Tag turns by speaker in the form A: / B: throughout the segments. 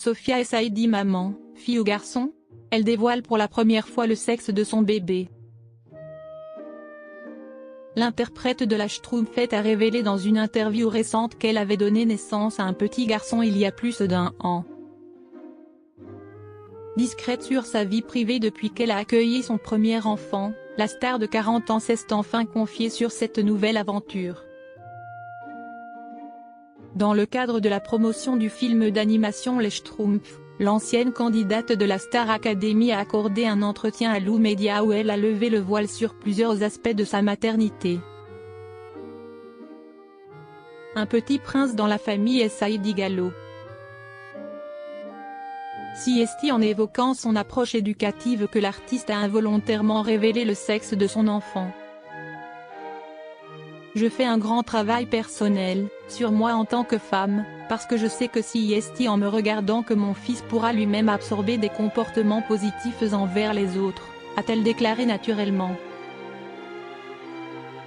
A: Sophia Essaye dit maman, fille ou garçon? Elle dévoile pour la première fois le sexe de son bébé. L'interprète de la Schtroumpfette a révélé dans une interview récente qu'elle avait donné naissance à un petit garçon il y a plus d'1 an. Discrète sur sa vie privée depuis qu'elle a accueilli son premier enfant, la star de 40 ans s'est enfin confiée sur cette nouvelle aventure. Dans le cadre de la promotion du film d'animation Les Schtroumpfs, l'ancienne candidate de la Star Academy a accordé un entretien à Lou Media où elle a levé le voile sur plusieurs aspects de sa maternité. Un petit prince dans la famille Essaye dit Gallo. Siesti en évoquant son approche éducative que l'artiste a involontairement révélé le sexe de son enfant. Je fais un grand travail personnel, sur moi en tant que femme, parce que je sais que Siesti en me regardant que mon fils pourra lui-même absorber des comportements positifs envers les autres, a-t-elle déclaré naturellement.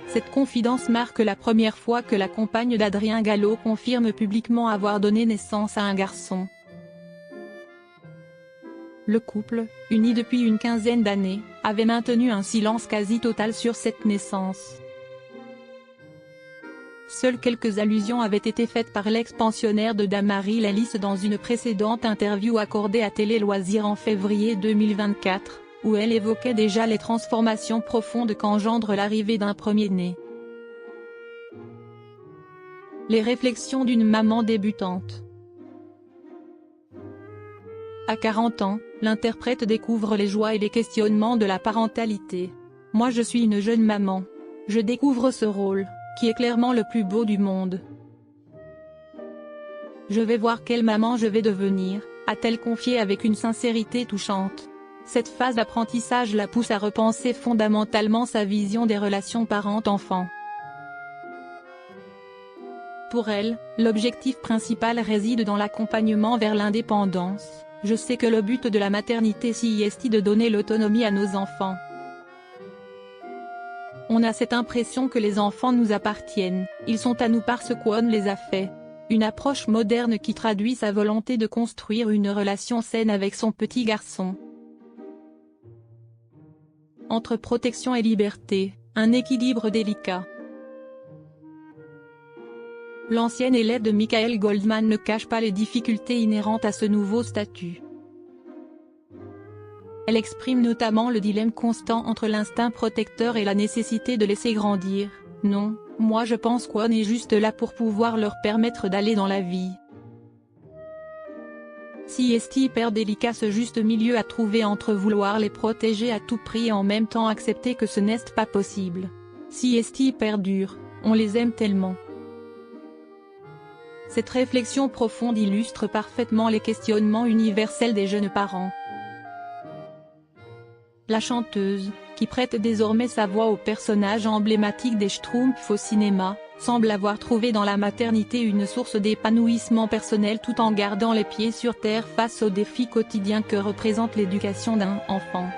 A: Cette confidence marque la première fois que la compagne d'Adrien Gallo confirme publiquement avoir donné naissance à un garçon. Le couple, uni depuis une quinzaine d'années, avait maintenu un silence quasi total sur cette naissance. Seules quelques allusions avaient été faites par l'ex-pensionnaire de Damary Lélis dans une précédente interview accordée à Télé Loisirs en février 2024, où elle évoquait déjà les transformations profondes qu'engendre l'arrivée d'un premier-né. Les réflexions d'une maman débutante. À 40 ans, l'interprète découvre les joies et les questionnements de la parentalité. Moi je suis une jeune maman. Je découvre ce rôle, qui est clairement le plus beau du monde. Je vais voir quelle maman je vais devenir, a-t-elle confié avec une sincérité touchante. Cette phase d'apprentissage la pousse à repenser fondamentalement sa vision des relations parents-enfants. Pour elle, l'objectif principal réside dans l'accompagnement vers l'indépendance. Je sais que le but de la maternité est de donner l'autonomie à nos enfants. On a cette impression que les enfants nous appartiennent, ils sont à nous parce qu'on les a faits. Une approche moderne qui traduit sa volonté de construire une relation saine avec son petit garçon. Entre protection et liberté, un équilibre délicat. L'ancienne élève de Michael Goldman ne cache pas les difficultés inhérentes à ce nouveau statut. Elle exprime notamment le dilemme constant entre l'instinct protecteur et la nécessité de laisser grandir. Non, moi je pense qu'on est juste là pour pouvoir leur permettre d'aller dans la vie. Si est hyper délicat ce juste milieu à trouver entre vouloir les protéger à tout prix et en même temps accepter que ce n'est pas possible. Si est hyper dur, on les aime tellement. Cette réflexion profonde illustre parfaitement les questionnements universels des jeunes parents. La chanteuse, qui prête désormais sa voix au personnage emblématique des Schtroumpfs au cinéma, semble avoir trouvé dans la maternité une source d'épanouissement personnel tout en gardant les pieds sur terre face aux défis quotidiens que représente l'éducation d'un enfant.